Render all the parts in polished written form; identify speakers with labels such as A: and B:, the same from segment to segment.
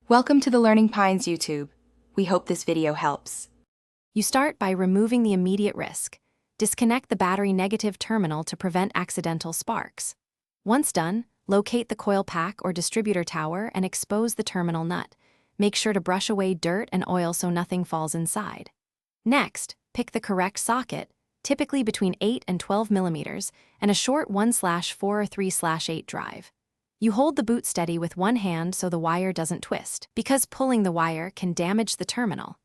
A: Welcome to the Learning Pines YouTube. We hope this video helps.
B: You start by removing the immediate risk. Disconnect the battery negative terminal to prevent accidental sparks. Once done, locate the coil pack or distributor tower and expose the terminal nut. Make sure to brush away dirt and oil so nothing falls inside. Next, pick the correct socket, typically between 8 and 12 millimeters, and a short 1/4 or 3/8 drive. You hold the boot steady with one hand so the wire doesn't twist, because pulling the wire can damage the terminal.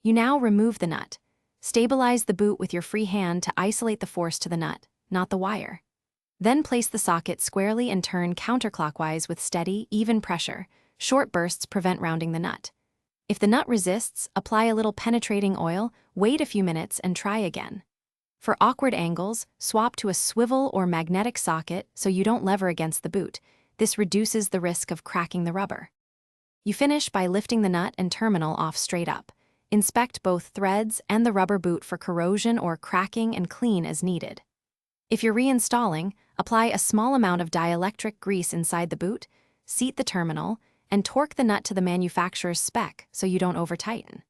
B: You now remove the nut. Stabilize the boot with your free hand to isolate the force to the nut, not the wire. Then place the socket squarely and turn counterclockwise with steady, even pressure. Short bursts prevent rounding the nut. If the nut resists, apply a little penetrating oil, wait a few minutes, and try again. For awkward angles, swap to a swivel or magnetic socket so you don't lever against the boot. This reduces the risk of cracking the rubber. You finish by lifting the nut and terminal off straight up. Inspect both threads and the rubber boot for corrosion or cracking and clean as needed. If you're reinstalling, apply a small amount of dielectric grease inside the boot, seat the terminal, and torque the nut to the manufacturer's spec so you don't over-tighten.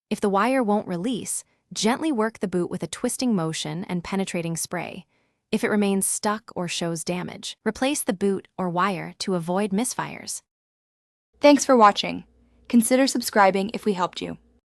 B: If the wire won't release, gently work the boot with a twisting motion and penetrating spray. If it remains stuck or shows damage, replace the boot or wire to avoid misfires.
A: Thanks for watching. Consider subscribing if we helped you.